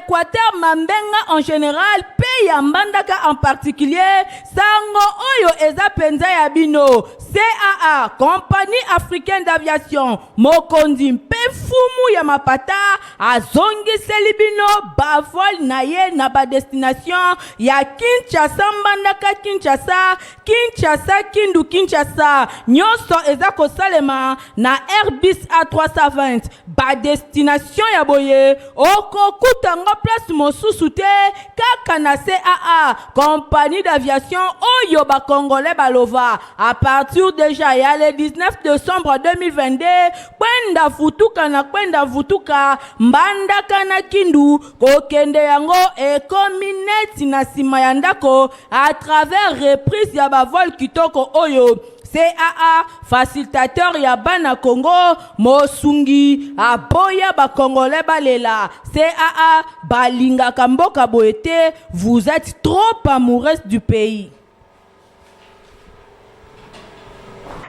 Équateur Mambenga en général, pays ya Mbandaka en particulier, sango oyo eza penza ya bino. CAA, Compagnie Africaine d'Aviation, Mokondi Mpefumu ya Mapata, azongi selibino bavol na ye na ba destination ya Kinshasa Mbandaka Kinshasa, Kinshasa Kindu Kinshasa, nyonso eza kosalema na Airbus A320, ba destination ya boye, okokutango place mosusu te, kaka na CAA, Compagnie d'Aviation oyo ba Congolais balova, à partir déjà il y a le 19 décembre 2022 kwenda vutuka Mbandaka na Kindu kokende yango ekomineti na sima ya ndako à travers reprise ya bavol kitoko oyo. CAA, facilitateur ya bana Congo, Mosungi, aboya ba Congolais balela. CAA, balinga kamboka boete, vous êtes trop amoureuse du pays.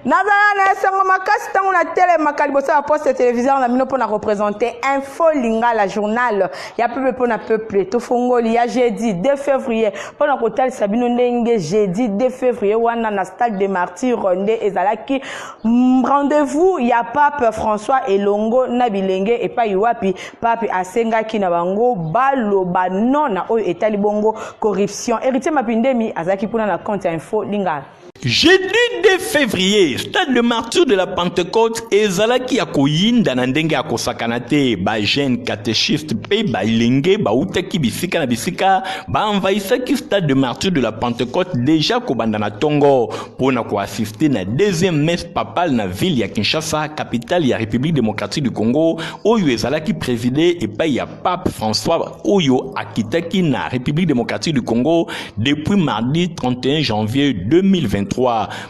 Nazana sango makasi tango na télé makalibosa la poste télévision na mino pour représenter Info Lingala journal ya peuple pour na peuple to fongoli ya jeudi 2 février pour na hotel Sabino Ndenge jeudi 2 février wana na stade des martyrs nde ezalaki rendez-vous ya pape François Elongo na bilenge et pa yuapi pape asengaki na bango baloba non na oyo etali bongo corruption héritier mapindemi azaki puna na compte Info Lingala. Jeudi 2 février, stade de martyr de la Pentecôte, ezalaki akoyinda na ndenge akosakana te ba jeune catéchiste pe ba ilenge ba utaki bisika na bisika ba envahissaki stade de martyr de la Pentecôte déjà kobanda na tongo pona ko assister na deuxième messe papale na ville ya Kinshasa, capitale ya République démocratique du Congo, oyo ezalaki présidé et pa ya pape François oyo akitaki na République démocratique du Congo depuis mardi 31 janvier 2023.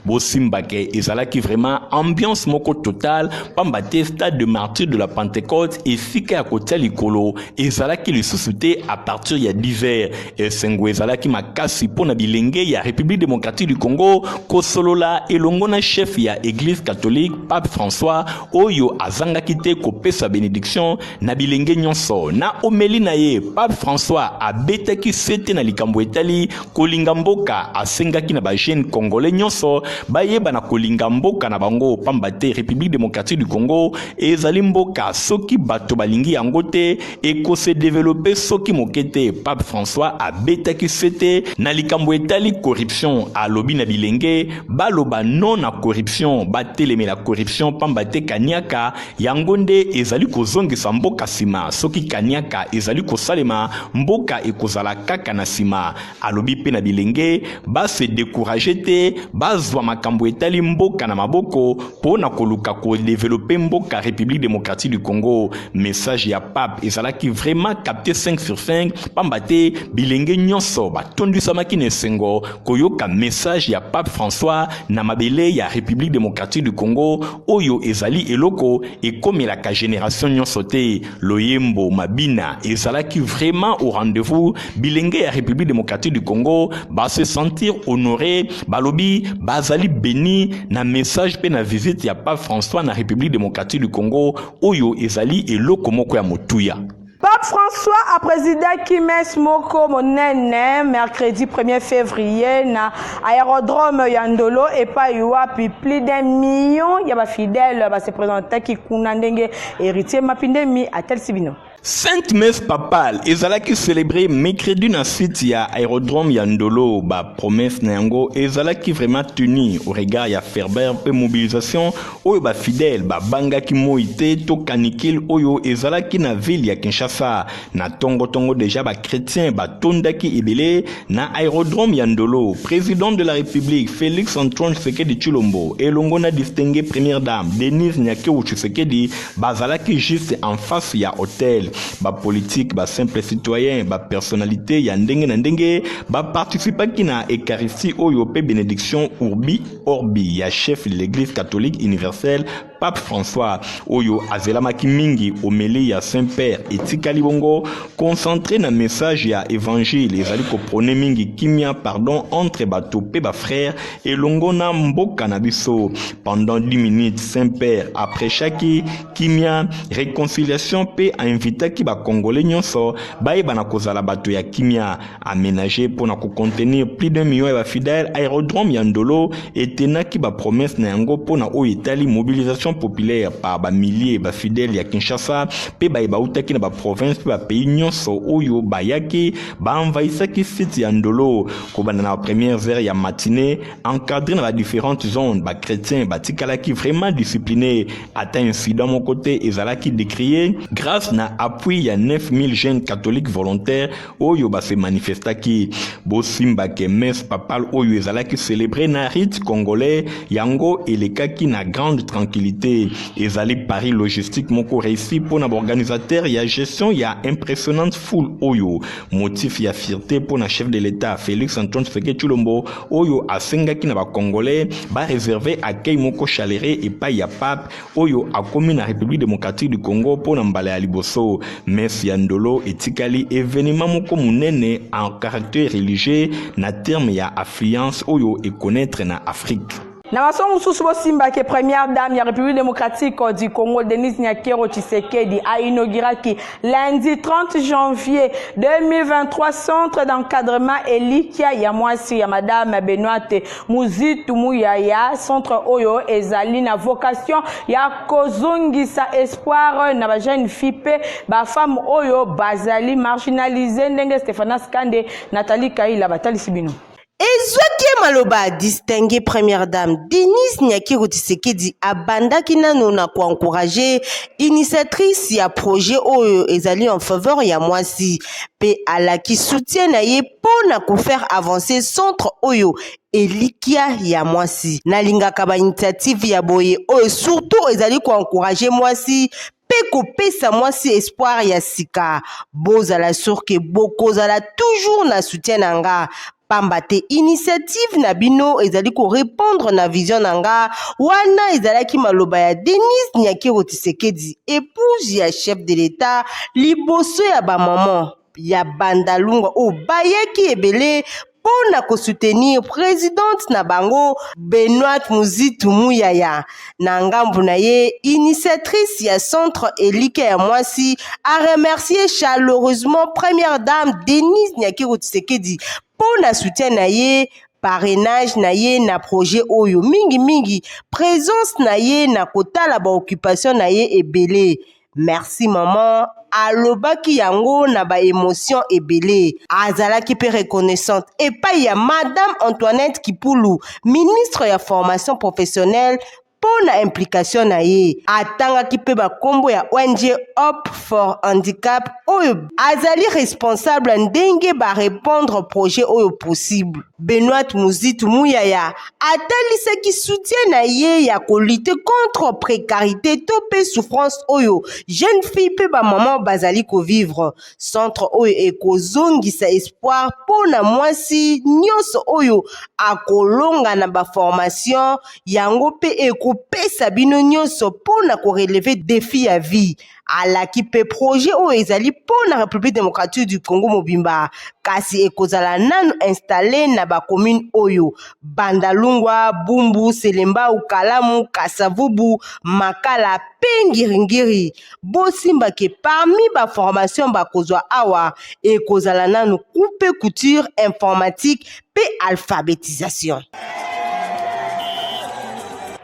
Bosimbake ezalaki vraiment ambiance moko totale pambate stade de martyr de la Pentecôte et sika ya kotia likolo ezalaki lisusu te à partir ya 10h esengo ezalaki makasi pona bilenge ya République démocratique du Congo kosolola elongo na chef ya église catholique pape François oyo azangaki te kopesa bénédiction na bilenge nyonso na omeli na ye pape François abetaki sete na likambo etali kolinga mboka asengaki na ba jeune congolais nyonso bayeba na kolinga mboka na bango pambate République démocratique du Congo ezali mboka soki bato balingi yango te eko se développer soki mokete pape François abetaki sete na likambo etali corruption alobi na bilenge baloba non na corruption bateleme la corruption pambate kaniaka yango nde ezali kozongisa mboka sima soki kaniaka ezali kosalema mboka ekozala kaka na sima alobi pe na bilenge ba se décourager te bazwa makambo etali mboka na maboko pona koluka ko développer mboka République démocratique du Congo. Message ya pape ezalaki vraiment capté 5 sur 5 pambate bilenge nyonso batondisamaki na sengo koyoka message ya pape François na mabele ya République démocratique du Congo oyo ezali eloko ekomelaka génération nyonso te loyembo mabina ezalaki vraiment au rendez-vous bilenge ya République démocratique du Congo ba se sentir honoré balobi bazali béni na message pe na visite ya pape François na République démocratique du Congo oyo ezali eloko moko ya motuya. Pape François a présidé Kimes Moko Monene mercredi 1er février na aérodrome Yandolo et pas yuapi plus d'un million ya ba fidèles ba se présenter ki kuna ndenge héritier mapindemi à tel sibino. Sainte messe papale ezalaki célébré mercredi na site ya aérodrome Yandolo ba promesse na yango ezalaki vraiment tenu au regard ya ferveur pe mobilisation oyo ba fidèle ba bangaki moité to kanikil oyo ezalaki na ville ya Kinshasa na tongo déjà ba chrétien ba tondaki ebele na aérodrome Yandolo. Président de la République Félix Antoine Tshisekedi Tshilombo elongo na distingué première dame Denise Nyakeo Tshisekedi bazalaki juste en face ya hôtel. Ba politique, ba simple citoyen, ba personnalité ya ndenge na ndenge ba participaki na Eucharistie oyo pe bénédiction urbi orbi ya chef de l'église catholique universelle Pape François oyo azelamaki mingi omeli ya Saint-Père etikali bongo concentré na message ya évangile ezali koprone mingi kimia pardon entre bato pe ba frère et longona mboka na biso. Pendant 10 minutes Saint-Père après chaque kimia réconciliation pe a invité ki ba congolais nyonso baeba na kozala bato ya kimia aménagé pour na ko contenir plus d'1 million ya fidèles aérodrome ya Ndolo etenaki ba promesse na yango pour na o etali mobilisation populaire par ba milliers ba fidèles ya Kinshasa pe baeba utaki na ba province pe ba pays nyonso oyo bayaki ba envahissaki site ya Ndolo kobana na première heure ya matinée encadré dans la différentes zones ba chrétiens batikalaki vraiment disciplinés ata incident mon côté ezalaki décrié grâce na appui ya 9000 jeunes catholiques volontaires oyo ba se manifestaki bosimba ke messe papale oyo ezalaki célébré na rite congolais yango elekaki na grande tranquillité ezali Paris logistique moko réussi pour na organisateur ya gestion ya impressionnante foule oyo motif ya fierté pour na chef de l'État Félix Antoine Tshisekedi Tshilombo oyo asengaki na ba congolais ba réserver accueil moko chaleureux et pas ya pape oyo akomi na République démocratique du Congo pour na mbala ya liboso messe ya Ndolo etikali événement moko munene en caractère religieux na terme ya affluence oyo et connaître na Afrique. Na masomo mususu bosimba ke première dame ya République démocratique du Congo Denise Nyakero Tshisekedi a inauguré lundi 30 janvier 2023 centre d'encadrement Elikia ya mwasi ya madame Benoît Muzitu Muyaya centre oyo ezali na vocation ya kozongisa espoir na ba jeune fille ba femme oyo bazali marginalisée ndenge Stéphanas Kande Nathalie Kaila batali sibino. Ezwaki maloba distinguée première dame Denise Nyakero Tshisekedi abandaki nano na ko encourager initiatrice ya projet oyo ezali en faveur ya mwasi pe alaki soutien na ye pona ko faire avancer centre oyo Elikia ya mwasi nalingaka ba initiative ya boye oyo surtout ezali ko encourager mwasi pe kopesa mwasi espoir ya sika bozala surke bokozala toujours na soutien nanga pambate initiative na bino ezali ko répondre na vision nanga wana ezalaki maloba ya Denise Nyakero Tshisekedi épouse ya chef de l'État liboso ya ba maman ya bandalunga o bayeki ebele pona ko soutenir présidente na bango Benoît Muzitu Muyaya na ngambu na ye initiatrice ya centre Elikia ya mwasi a remercié chaleureusement première dame Denise Nyakero Tshisekedi pona soutien na ye parrainage na ye na projet oyo mingi présence na ye na kotala ba occupation na ye ebele. Merci maman alobaki yango na ba émotion ebele azalaki pe reconnaissante et pas ya madame Antoinette Kipulu ministre ya formation professionnelle pona implication na ye atangaki pe ba kombo ya ONG Hope for Handicap oyo azali responsable ndenge ba répondre projet oyo possible. Benoît Muzitu Muyaya atalisaki soutien na ye ya ko lutter contre précarité to pe souffrance oyo jeune fille pe ba maman bazali ko vivre centre oyo ekozongisa espoir pona mwasi nyonso oyo akolonga na ba formation yango pe kopesa bino nyonso pona ko relever défi ya vie alaki pe projet oyo ezali pona République démocratique du Congo mobimba kasi ekozala nanu installé na ba commune oyo Bandalungwa, Bumbu, Selemba, Ukalamu, Kasavubu, Makala, Pengiringiri bosimba ke parmi ba formation ba kozwa awa ekozala nanu coupe couture informatique pe alphabétisation.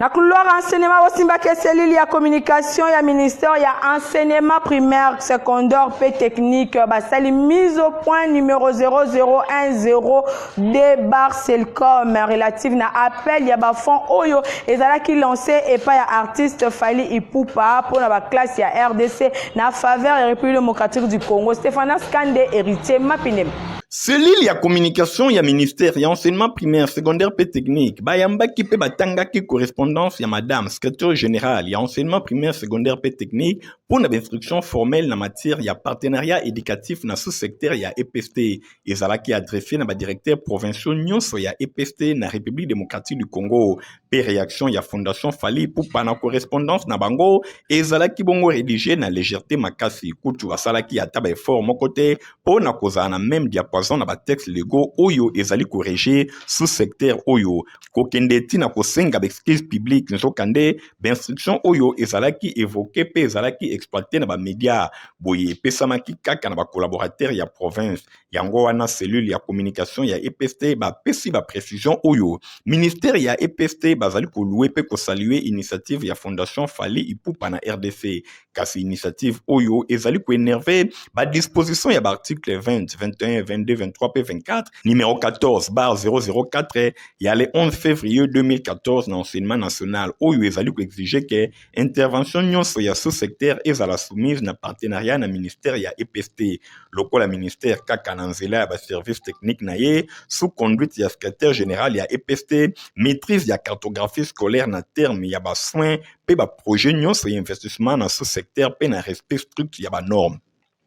Na couloir enseignement osimba ke cellule ya communication ya ministère ya enseignement primaire secondaire pe technique basali mise au point numéro 0010 D/Selcom relative na appel ya ba fonds oyo ezalaki lancé et pas ya artiste Fally Ipupa pour la classe ya RDC na faveur ya République démocratique du Congo Stéphanas Kande héritier Mapinem. Selil ya communication ya ministère ya enseignement primaire, secondaire pe technique, bayambaki pe batangaki correspondance ya madame secrétaire général ya enseignement primaire, secondaire pe technique pour une instruction formelle na matière ya partenariat éducatif na sous-secteur ya EPST. Ezalaki adressé na ba directeur provinciaux nyonso ya EPST na République démocratique du Congo. Pe réaction ya fondation Fali pour pana correspondance na bango, ezalaki bongo rédigé na légèreté makasi. Kutu asalaki ataba effort mokote pour na koza na même diapason na ba texte légaux oyo ezali corrigé sous secteur oyo kokende tina kosenga excuse publique nzokande d'instruction oyo ezalaki évoqué pe ezalaki exploité na ba média boye pesamaki kaka na ba collaborateur ya province yango wana cellule ya communication ya EPST ba pesi ba précision oyo ministère ya EPST bazali ko louer pe ko saluer initiative ya fondation Fali Ipupa na RDC kasi initiative oyo ezali ko énerver ba disposition ya ba article 20 21 22 23 p 24 numéro 14 bar 004 ya le 11 février 2014 na enseignement national oyo ezali ko exiger que intervention nyonso ya sous-secteur ezala soumise na partenariat na ministère ya EPST lokola ministère kaka na nzela ya ba service technique na ye sous conduite ya secrétaire général ya EPST maîtrise ya cartographie scolaire na terme ya ba soins pe ba projet nyonso ya investissement na sous-secteur pe na respect strict ya ba norme.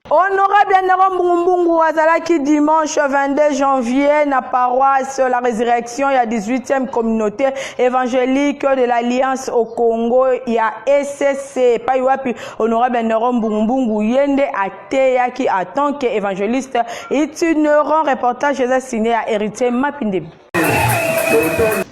Honorable Nero Mbungu azalaki dimanche 22 janvier na paroisse la résurrection ya 18e communauté évangélique de l'Alliance au Congo ya ECC pa wapi Honorable Nero Mbungu yende ateyaki en tant qu'évangéliste itinérant reportage signé à Héritier Mapinde.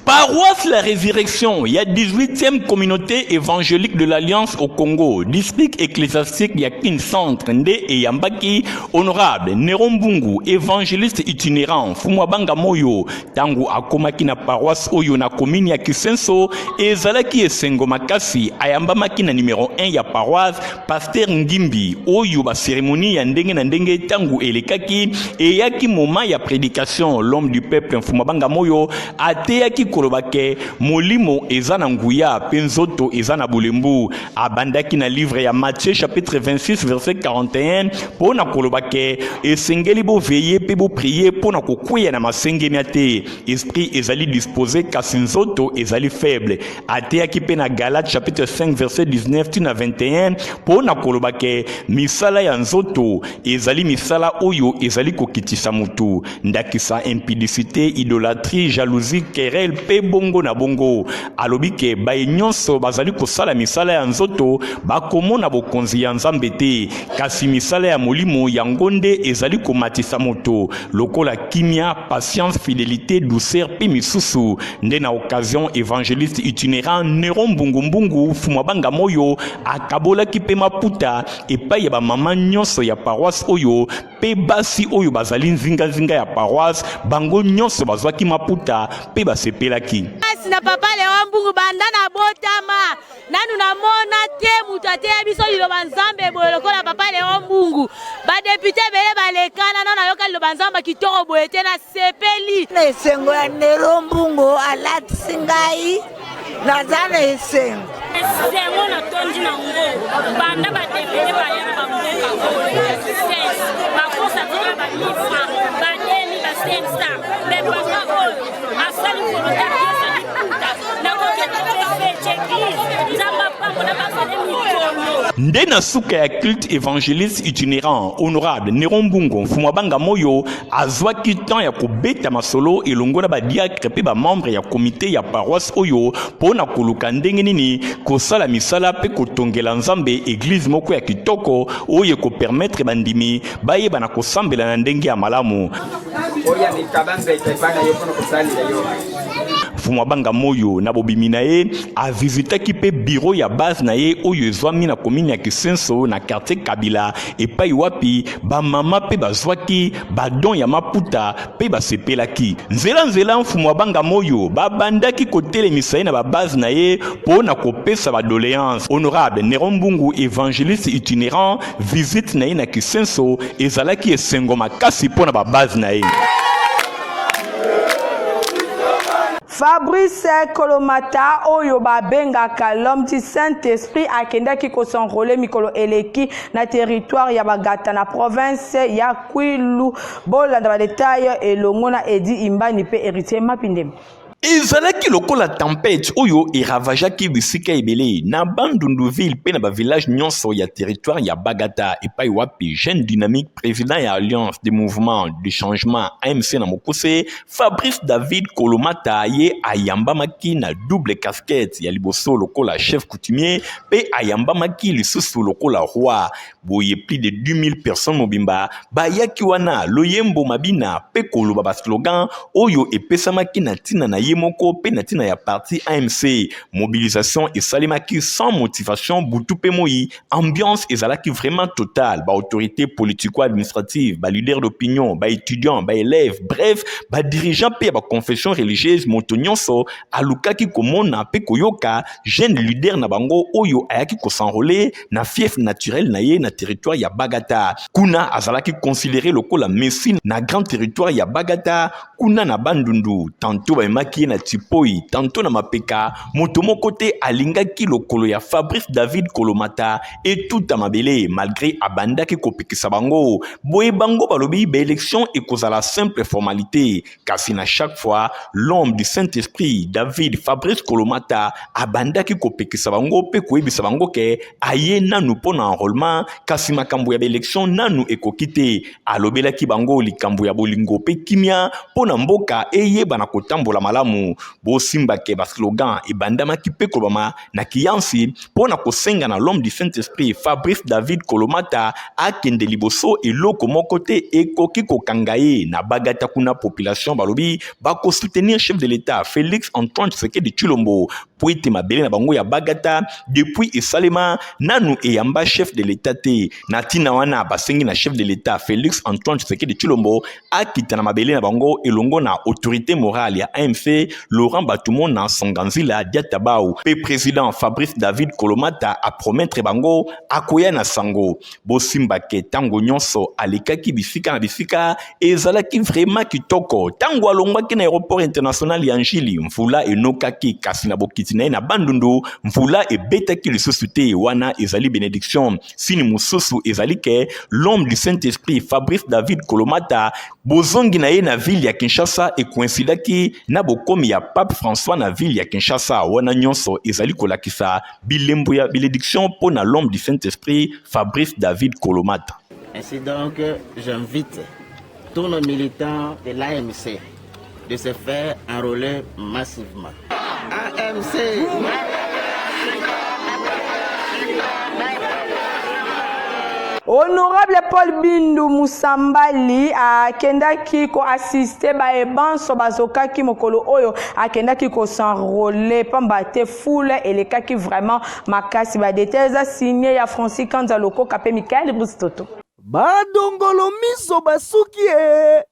Paroisse La Résurrection, il y a 18e communauté évangélique de l'Alliance au Congo, district ecclésiastique Yakin Centre, Nde et Yambaki, honorable Nero Mbungu, évangéliste itinérant, Fumwabanga Moyo, Tangu Akomaki na paroisse Oyo na commune ya Kisenso, et Zalaki et Sengo Makasi, Ayambamaki na numéro 1 ya paroisse, Pasteur Ngimbi, Oyo ba cérémonie ya ndenge na ndenge Tangu Elekaki, et Yaki Moma ya prédication, l'homme du peuple Fumwabanga Moyo, Ateyaki kolobake molimo ezana nguya penzoto ezana bulembu abandaki na livre ya Matthieu chapitre 26 verset 41 pona kolobake esengeli bo veiller pe bo prier pona kokuya na masengemi ate esprit ezali disposé kasi nzoto ezali faible ateyaki pe na Galates chapitre 5 verset 19 tina 21 pona kolobake misala ya nzoto ezali misala oyo ezali kokitisa mutu ndakisa impudicité idolâtrie jalousie querelle pe bongo na bongo alobi ke baye nyonso bazali kosala misala ya nzoto bakomona bokonzi ya nzambe te kasi misala ya molimo yango nde ezali komatisa moto lokola kimia patience fidélité douceur pe misusu nde na occasion évangéliste itinérant Nero Mbungu Fumwabanga Moyo akabolaki pe maputa epai ya bamama nyonso ya paroisse oyo pe basi oyo bazali nzinga ya paroisse bango nyonso bazwaki maputa pe basepelaki na papa Nero Mbungu banda na botama nanu na mona te mutu ateya biso liloba nzambe boye lokola papa Nero Mbungu ba député bele balekana nana yoka liloba nzambe kitoko boye te na sepeli na esengo ya Nero Mbungu alatisi ngai nazana esengo esengo na tondi na ngo banda ba député bayana ba mboka bakosa tika ba lifa ba demi ba sensa be papa oyo asali volontaire nde na suka ya culte évangéliste itinérant honorable Nero Mbungu Fumwabanga Moyo azwaki temps ya kobeta masolo elongo na badiacre pe bamembre ya komite ya paroisse oyo mpona koluka ndenge nini kosala misala pe kotongela nzambe église moko ya kitoko oyo ekopermettre bandimi bayeba na kosambela na ndenge ya malamu. Fumwabanga Moyo na bobimi na ye avisitaki pe bureau ya base na ye oyo ezwami na commune ya Kisenso na quartier Kabila epai wapi bamama pe bazwaki badon ya maputa pe basepelaki nzela Fumwabanga Moyo babandaki kotelemisa ye na babase na ye mpona kopesa badoléance. Honorable Nero Mbungu évangéliste itinérant visite na ye na Kisenso ezalaki esengo makasi mpona babase na ye. Fabrice Kolomata oyo babengaka l'homme du Saint-Esprit akendaki kosenrole mikolo eleki na territoire ya Bagata na province ya Kwilu. Bolanda ba détail elongo na Edi Imbani pe héritier Mapindem. ezalaki lokola tempête oyo eravajaki bisika ebele na bandunduville pe na bavillage nyonso ya territoire ya Bagata epai wapi jeune dynamique président ya alliance des mouvements de changement AMC na mokuse Fabrice David Kolomata ye ayambamaki na double casquette ya liboso lokola chef coutumier pe ayambamaki lisusu lokola roi. Boye plus de 10 000 personnes mobimba bayaki wana loyembo mabina pe koloba ba slogan oyo epesamaki na tina na yemoko pe na tina ya parti AMC. Mobilisation esalemaki sans motivation butu pe moi. Ambiance ezalaki vraiment totale. Ba autorité politico-administrative, ba leader d'opinion, ba étudiants, ba élèves, bref, ba dirigeants pe ba confession religieuse motonionso alukaki komona pe koyoka jeune leader na bango oyo ayaki kosenrole na fief naturel na ye na territoire ya Bagata. Kuna azalaki considéré lokola messi na grand territoire ya Bagata. Kuna na bandundu tantôt baemaki na tipoi tantôt na mapeka moto moko te alingaki lokolo ya Fabrice David Kolomata et tout à mabele malgré abandaki kopekisa bango. Boye bango balobi ba élection ekozala simple formalité kasi na chaque fois l'homme du Saint-Esprit David Fabrice Kolomata abandaki kopekisa bango pe koyebisa bango ke aye nanu pona enrôlement kasi makambo ya élection nanu ekokite alobelaki bango likambo ya bolingo pe kimia pona mboka eyeba na kotambola malamu bosimba ke ba slogan ebandamaki pe koloma na kiyansi pona kosenga na l'homme du Saint-Esprit Fabrice David Kolomata akende liboso eloko moko te ekoki kokangaye na Bagata kuna population balobi bako soutenir chef de l'État Félix Antoine Tshisekedi Tshilombo poete mabele na bango ya Bagata depuis esalema nanu eyamba chef de l'État te na tina wana basengi na chef de l'État Félix Antoine Tshisekedi Tshilombo akita na mabele na bango elongo na autorité morale ya AMC Laurent Batumo na Songanzila Diatabao pe président Fabrice David Kolomata a promettre bango akoya na sango bosimba ke tango nyonso alekaki bisika na bisika ezalaki vraiment kitoko tango alongwaki na aéroport international ya Njili mvula enokaki kasi na bokiti na bandundu mvula ebetaki lisusu te wana ezali bénédiction sini mususu ezali ke l'homme du Saint-Esprit Fabrice David Kolomata bozongi na ye na ville ya Kinshasa ekoinsidaki na bokomi ya Pape François na ville ya Kinshasa wana nyonso ezali kolakisa bilembo ya bénédiction pour na l'homme du Saint-Esprit Fabrice David Kolomata. Ainsi donc, j'invite tous nos militants de l'AMC de se faire enrôler massivement. AMC! Honorable Paul Bindu Musambali akendaki ko assister ba ebanso bazokaki mokolo oyo akendaki ko s'enrôler pamba te foule elekaki vraiment makasi ba détails signé ya Francis Kanzaloko kapé Michael Bristoto. Badongolo miso basuki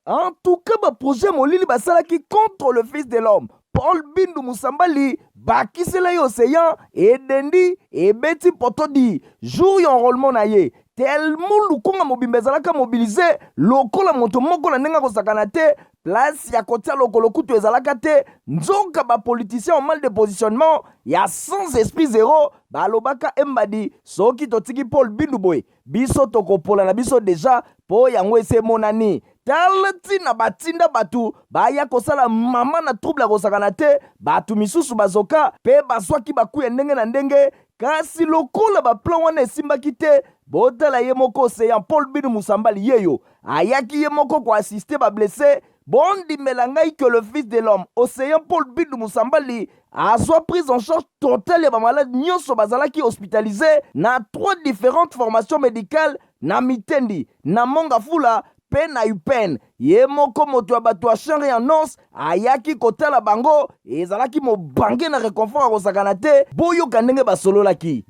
en tout cas ba projet molili basalaki contre le fils de l'homme Paul Bindu Musambali bakisela yo océan edendi ebeti potodi jour ya enrôlement na ye tellement lukonga mobimba ezalaka mobilisé lokola moto moko na ndenga kosakana te place ya kotia lokolo kutu ezalaka te nzoka ba politicien en mal de positionnement ya sans esprit zéro balobaka embadi soki totiki Paul Bindu boy biso tokopola na biso déjà po yango ese monani talati na batinda batu baya kosala mama na trouble kosakana te batu misusu bazoka pe baswaki bakuya ndenge na ndenge kasi lokola ba plan wana esimbaki te botala ye moko océan Paul Bindu Musambali yeyo ayaki ye moko ko assister ba blessé bondi melangai que le fils de l'homme océan Paul Bindu Musambali a soit prise en charge totale ya ba malade nyonso bazalaki hospitalisé na 3 différentes formations médicales na Mitendi na Mongafula pe na UPEN ye moko moto ya bato ya chanre en os ayaki kotala bango ezalaki mobange na réconfort akosakana te boyoka ndenge basololaki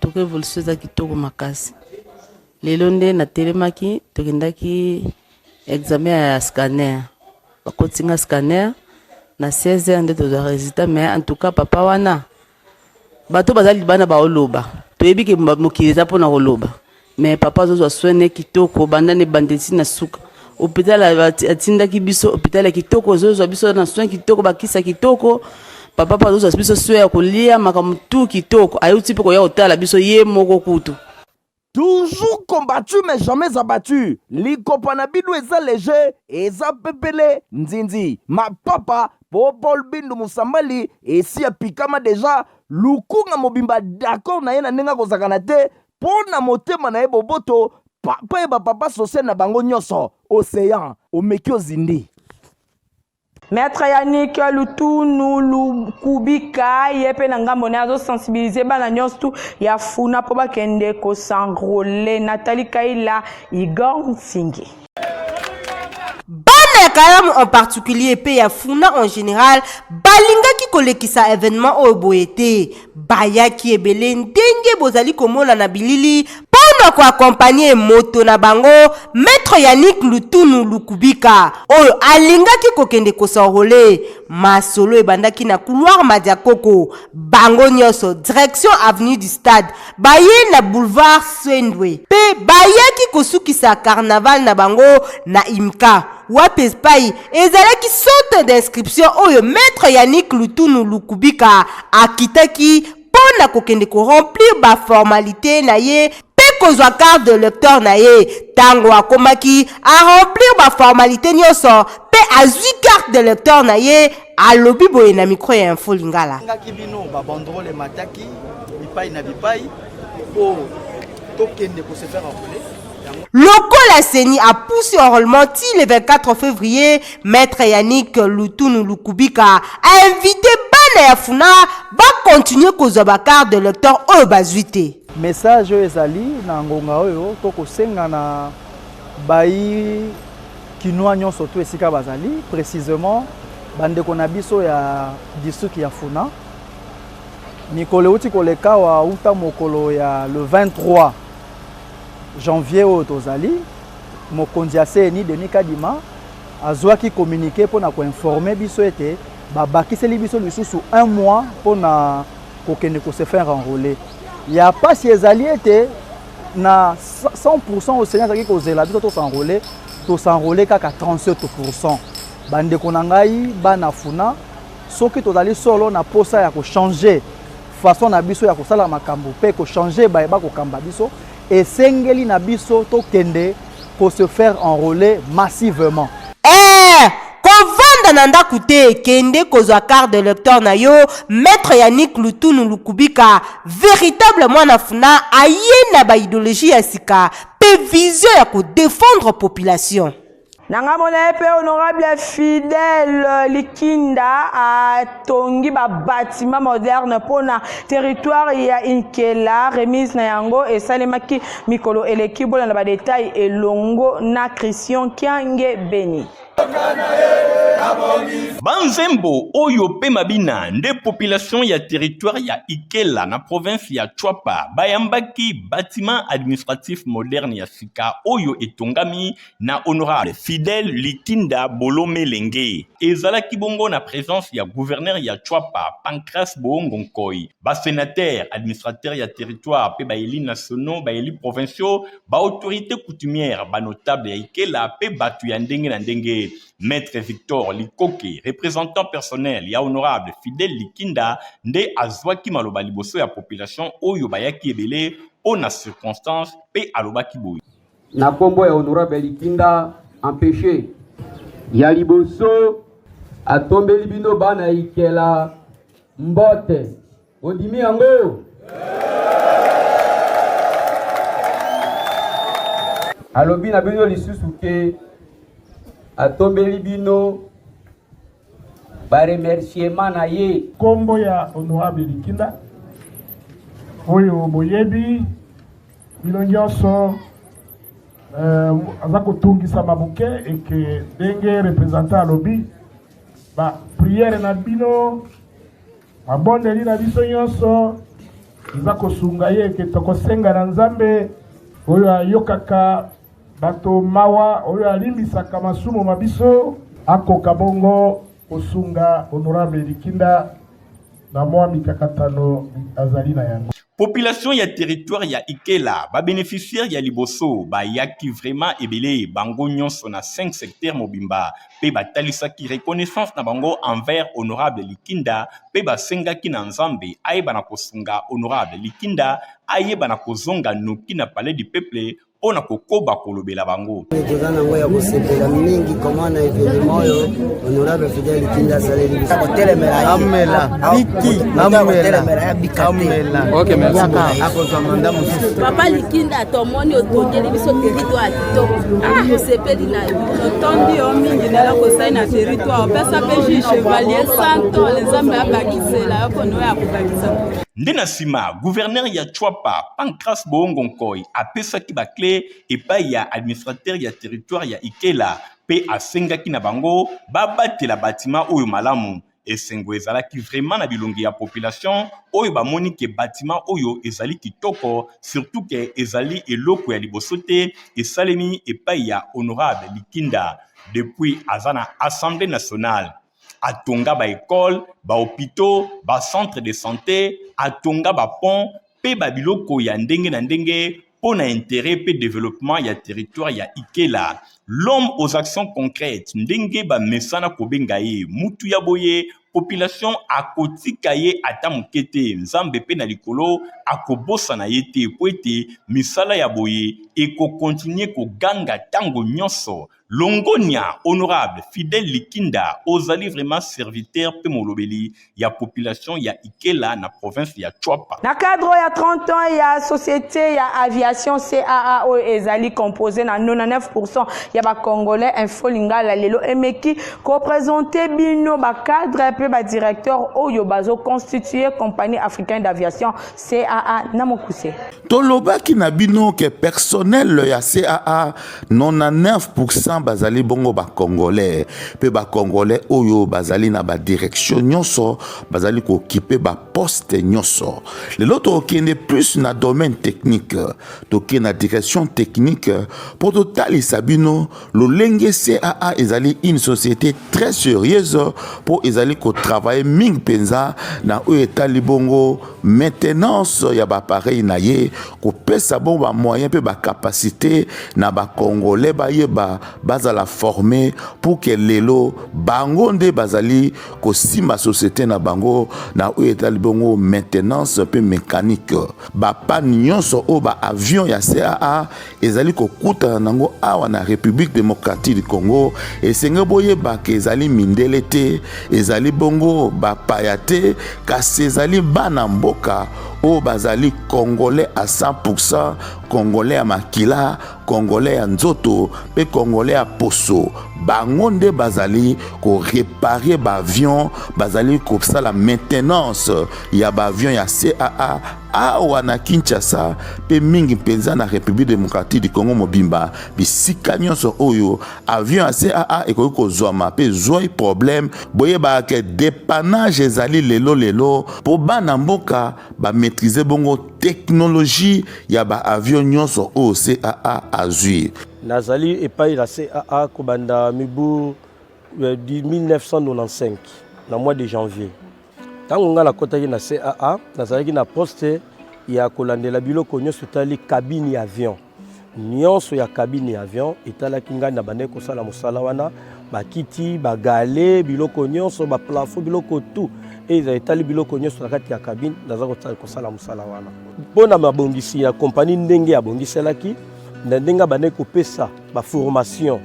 toke evolution eza kitoko makasi lelo nde natelemaki tokendaki examen ya scanner bakotinga scanner na 16h nde tozwa résultat mais en tout cas papa wana bato bazali bana baoloba toyebi ke mokili eza mpona koloba mais papa azozwa soin kitoko banda ne bandeti na suka hôpital atindaki biso hôpital ya kitoko ozozwa biso na soin kitoko bakisa kitoko papa pa ozozwa biso soin ya kolia makambo tu kitoko ayuti mpe koya kotala biso ye moko kutu. Toujours combattu mais jamais abattu. Likopa na bidu eza léger, eza pepele nzinzi. Ma papa po Paul Bindu Musambali esi apikama deja lukunga mobimba d'accord na ye na ndenge kozakana te pona motema na ye boboto papa eba papa social na bango nyonso océan omeki ozindi. Maître Yannick Lutunu Lukubika yepe na ngambo na azo sensibiliser bana nyonso tu ya funa po bakende ko s'enrôler. Nathalie Kaila Igor Nsingi. Bana ya Kalamu en particulier pe ya funa en général balingaki kolekisa événement oyo boye te bayaki ebele ndenge bozali komona na bilili mpona koakompanye moto na bango Maître Yannick Lutunu Lukubika oyo alingaki kokende kosanrole masolo ebandaki na couloir Madiakoko bango nyonso direction avenue du stade baye na boulevard Swendwe pe bayaki kosukisa carnaval na bango na Imka wapespai ezalaki centre d'inscription oyo Maître Yannick Lutunu Lukubika akitaki pona kokende ko remplir ba formalité na ye pe kozwa carte de lecteur na ye tango akomaki a remplir ba formalité nyonso pe azwi carte de lecteur na ye alobi boye na micro ya Info Lingala ngaki bino ba bandrole mataki bipai na bipai po tokende ko se faire enrôler. Lokola Seni a poussé enrôlement le 24 février, Maître Yannick Lutunu Lukubika a invité Bana Yafuna va continuer kozwa ba carte de lecteur oyo bazuite. Message ezali na ngonga oyo toko senga na bayi kinwa nyonso to esika bazali précisément bande ko na biso ya district ya Funa mikolo uti koleka wa uta mokolo ya le 23 janvier au tozali mokonzi aseni Denis Kadima azwaki communiqué pour na ko informer biso ete babakiseli biso lisusu 1 mois pour na kokende ko se faire enrôler ya pas ezali ete na 100% au Seigneur zaki kozela biso to s'enrôler kaka 37%. Bande konangai bana funa soki tozali solo na posa ya ko changer façon na biso ya kosala makambo pe ko changer ba ko kamba biso et sengeli na biso to kende pour se faire enrôler massivement. Kovanda nanda kute kende kozwa carte de lecteur na yo Maître Yannick Lutunu Lukubika véritable mwana funa aye na ba idéologie ya sika pe vision ya ko défendre population. Nanga monepe honorable Fidèle Likinda a tongi ba bâtiment moderne pona territoire ya Inkela remise na yango et salemaki mikolo elekibo na ba détail elongo na Christian Kiange Beni. Banzembo oyo pe mabina nde population ya territoire ya Ikela na province ya Chwapa bayambaki bâtiment administratif moderne ya sika oyo etongami na honorable Fidèle Likinda Bolome Lenge ezalaki bongo na présence ya gouverneur ya Chwapa Pancras Bongonkoi ba sénateur administrateur ya territoire pe baeli nationaux baeli provinciaux ba autorité coutumière ba notable ya Ikela pe batu ya ndenge na ndenge. Maître Victor Likoke, représentant personnel ya honorable Fidèle Likinda, nde azwaki maloba liboso ya population oyo bayaki ebele ona circonstance pe alobaki boy. Na kombo ya honorable Likinda empêché ya liboso atombeli bino bana Ikela mbote ondimi yango alobi na bino lisusu ke atombeli bino ba remerciement na ye kombo ya honorable Likinda oyo boyebi bino nyonso aza kotungisa mabuke eke ndenge représentant alobi ba prière na bino abondeli na biso nyonso eza kosunga ye eke tokosenga na Nzambe oyo ayokaka bato mawa oyo alimbisaka masumu mabiso akoka bongo kosunga honorable Likinda na mwa mikakatano azali na yango. population ya territoire ya Ikela ba bénéficiaire ya liboso ba yaki vraiment ebele bango nyonso na 5 secteurs mobimba pe ba talisa ki reconnaissance na bango envers honorable Likinda pe ba senga ki na nzambe ayeba na kosunga honorable Likinda ayeba na kozonga noki na palais du peuple ona kokoba kolobela bango tozana ngo ya kosepela mingi komana evenema oyo honorable Fidel Likinda saleli kotelemela amela biki amela bikatela okay merci akozwa manda mosusu papa Likinda tomoni otongeli biso territoire kitoko osepeli na yo totondi o mingi nala kosai na territoire opesa pe juge chevalier santo nzambe abakisela yokono ya kobakisa ndena sima gouverneur ya Chwapa Pancras Boongonkoi apesaki ba clé epai ya administrateur ya territoire ya Ikela pe asengaki na bango babatela bâtiment oyo malamu esengo ezalaki vraiment na bilongi ya population oyo bamoni ke bâtiment oyo ezali kitoko surtout ke ezali eloko ya liboso te esalemi epai ya honorable Likinda depuis azana assemblée nationale atonga ba école ba hôpitaux ba centre de santé atonga ba pont pe ba biloko ya ndenge na ndenge pour intérêt pe développement ya territoire ya Ikela l'homme aux actions concrètes ndenge ba mesana kobenga ye mutu ya boye population akotika ye ata mokete nzambe pe na likolo akobosa na yete po ete misala ya boye eko continuer koganga tango nyonso Longonia honorable Fidel Likinda ozali vraiment serviteur pe molobeli ya population ya Ikela na province ya Chwapa. Na cadre ya 30 ans ya société ya aviation CAA o ezali composé na 99% ya ba congolais info lingala lelo emeki ko présenter bino ba cadre pe ba directeur oyo bazo constituer compagnie africaine d'aviation CAA na mokuse. Tolobaki na bino ke personnel ya CAA 99% bazali bongo ba congolais pe ba congolais oyo bazali na ba direction nyonso bazali ko occuper ba poste nyonso lelo to okende plus na domaine technique to na direction technique pour totalisa bino lolenge CAA ezali une société très sérieuse pour ezali ko travailler ming penza na oyo etali bongo maintenance ya ba appareil na ye ko pesa bon ba moyen pe ba capacité na ba congolais ba yeba bazala formé pour que lelo bango nde bazali ko sima société na bango na oyo etali bongo maintenance pe mécanique ba pan nyonso o ba avion ya CAA ezali ko kuta nango awa na République démocratique du Congo esenge boyeba ke ezali mindele te ezali bongo ba payate kasi ezali bana mboka o bazali congolais à 100%, congolais à makila, congolais à nzoto, pe congolais à poso. Bangonde bazali ko réparer ba avion, bazali ko ça la maintenance ya ba avion ya CAA awa na Kinshasa pe mingi penza na République démocratique du Congo mobimba bisika nyonso oyo avion ya CAA ekoki kozwama pe zoi problème boyeba ke dépannage ezali lelo po bana mboka ba maîtriser bongo technologie ya ba avion nyonso o CAA azui nazali epai la CAA kobanda mibu 1995 na mois de janvier tango nga na kotaki na CAA nazalaki na poste ya kolandela biloko nyonso tali cabine ya avion nyonso ya cabine ya avion etalaki nga na bande kosala mosala wana bakiti bagale biloko nyonso ba plafond biloko tout eza etali biloko nyonso na kati ya cabine nazali kosala mosala wana mpona mabongisi ya kompani ndenge abongiselaki na ndenge bande kopesa ba formation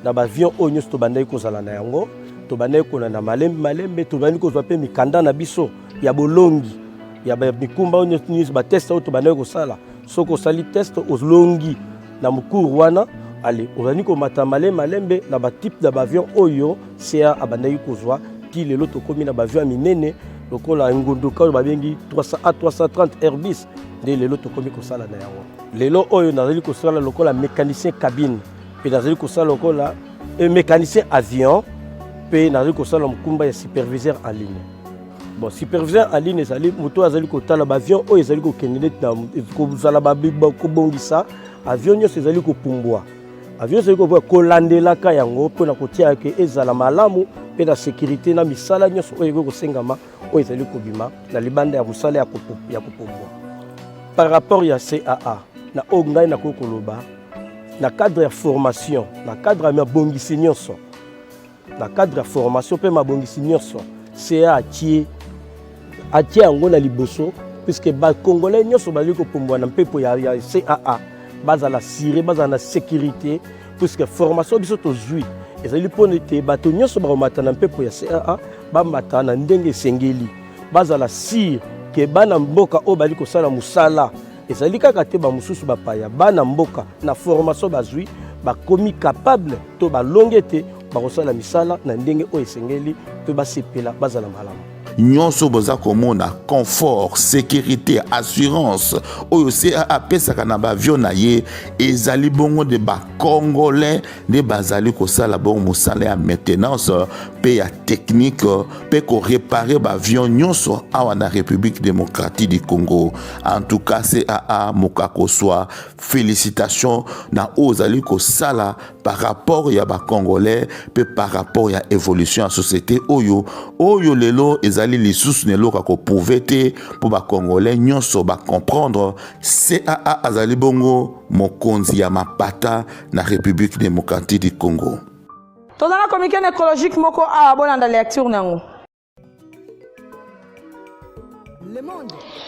na ba avion oyo nyonso tobandaki kozala na yango tobandaki kolanda malembe tobandaki kozwa pe mikanda na biso ya bolongi ya mikumba oyo nyonso bateste oyo tobandaki kosala soki osali teste olongi na mokuru wana ale ozali komata malembe na batype na baavion oyo CA abandaki kozwa ti lelo tokomi na baavion ya minene lokola ngunduka oyo babengi 330 Airbus nde lelo tokomi kosala na yango lelo oyo nazali kosala lokola mécanicien cabine pe nazali kosala lokola mécanicien avion pe nazali kosala mokumba ya superviseur en ligne bon superviseur en ligne ezali moto azali kotala baavion oyo ezali kokende kozala kobongisa avion nyonso ezali kopumbwa avion ezali kolandelaka yango mpona kotia ke ezala malamu mpe na sécurité na misala nyonso oyo ekoki kosengama oyo ezali kobima na libanda ya mosala ya kopumbwa par rapport à CAA na ongai na kokoloba na cadre de formation na cadre de bongisi nyonso na cadre de formation pe mabongisi nyonso CAA atie yango na liboso puisque ba congolais nyonso bali ko pombwa na mpepo ya CAA bazala siré bazala sécurité puisque formation biso to zui ezali pone te bato nyonso ba mata na mpepo ya CAA ba mata na ndenge sengeli bazala sir ke bana mboka o bali ko sala musala ezali kaka te ba mususu ba paya bana mboka na formation bazui ba komi capable to ba longete ba ko sala misala na ndenge o esengeli to ba sepela bazala malamu nyonso boza komona confort sécurité assurance oyo CAA pesaka na baavion na ye ezali bongo de bacongolais nde bazali kosala bongo mosala ya maintenance mpe ya technique mpe korepare baavion nyonso awa na République démocratique du Congo. En tout cas CAA moka koswa félicitations na oyo ozali kosala par rapport ya bacongolais mpe par rapport ya évolution ya société oyo lelo ezali lisusu neloka ko prouver te pour ba congolais nyonso ba comprendre CAA azali bongo mokonzi ya mapata na République démocratique du Congo. Dans la communication écologique moko a bonanda lecture nango.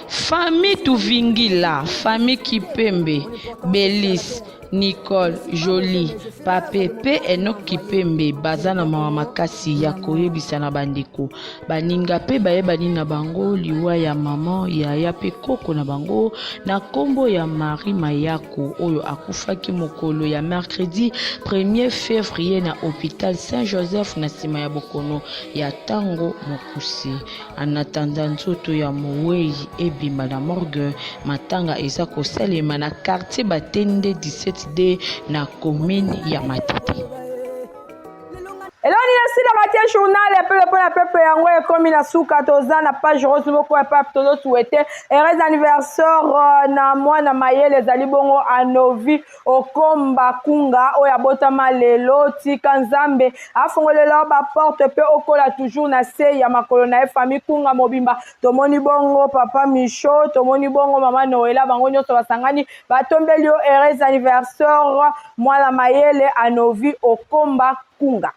Famille Tuvingila, famille Kipembe, Belis, Nicole, Jolie, Papepe, Enoch Kipembe, Bazana Mama Makasi, Yakoye Bisana Bandiko, Baninga pe baye banina bango, liwa ya maman, ya pe koko na bango, na kombo ya Marie Mayako, oyo akufaki mokolo ya mercredi 1er février na hôpital Saint-Joseph na sima ya Bokono ya Tango Mokusi. En attendant nzoto ya Mowei ebima na morgue, matanga eza kosalema na quartier Batende 17D na commune ya Matete. Et là, on est dans le journal, et puis le peuple yango et comme il a sous 14 ans, na page rose, beaucoup de peuple tout souhaité. Heureux anniversaire na moi na maye les alibongo anovi okomba kunga oya botama lelo tika nzambe afongolelo ba porte pe okola toujours na se ya makolo na famille kunga mobimba tomoni bongo papa Micho tomoni bongo mama Noela bango nyonso basangani batombelio heureux anniversaire moi na mayele anovi okomba kunga.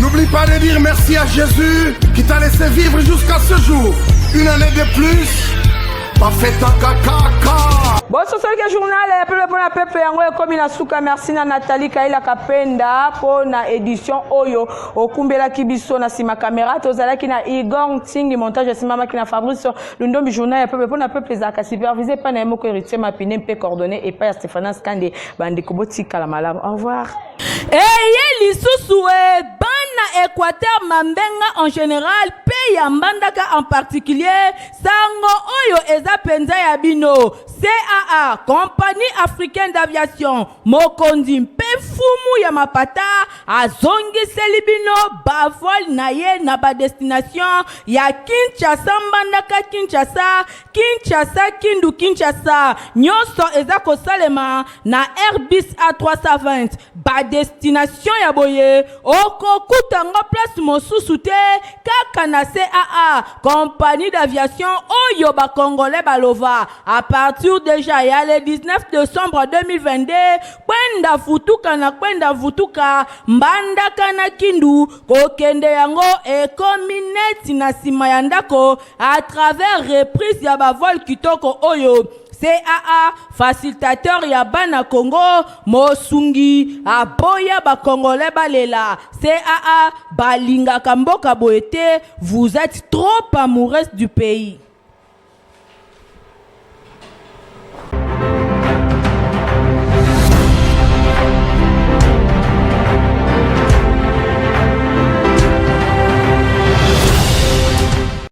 N'oublie pas de dire merci à Jésus qui t'a laissé vivre jusqu'à ce jour. Une année de plus, pas fait ta caca. Bon, ce soir le journal, pour la peuple yango comme na suka merci na Nathalie Kaila Kapenda pour na édition Oyo okumbela kibiso na sima caméra tozala ki na Igor Tingi montage simama ki na Fabrice Lundombi journal pour na peuple zaka supervisé pa na moko héritier mapine mpe coordonné et pa Stéphane Skande bande koboti kala malamu. Au revoir. Et lisusu bana Équateur Mambenga en général pe ya Mbandaka en particulier sango oyo eza penza ya bino CAA compagnie africaine d'aviation mokondi mpe fumu ya mapata azongiseli bino bavol na ye na ba destination ya Kinshasa Mbandaka Kinshasa Kindu Kinshasa nyonso eza kosalema na Airbus A320 ba destination ya boye okokutango place mosusu te kaka na CAA compagnie d'aviation oyo ba congolais balova à partir déjà ya le 19 décembre 2022 kwenda vutuka Mbandaka na Kindu kokende yango ekomi neti na sima ya ndako à travers reprise ya bavol kitoko oyo CAA facilitateur ya bana Congo mosungi aboya ba congolais balela CAA balinga kamboka boete vous êtes trop amoureux du pays.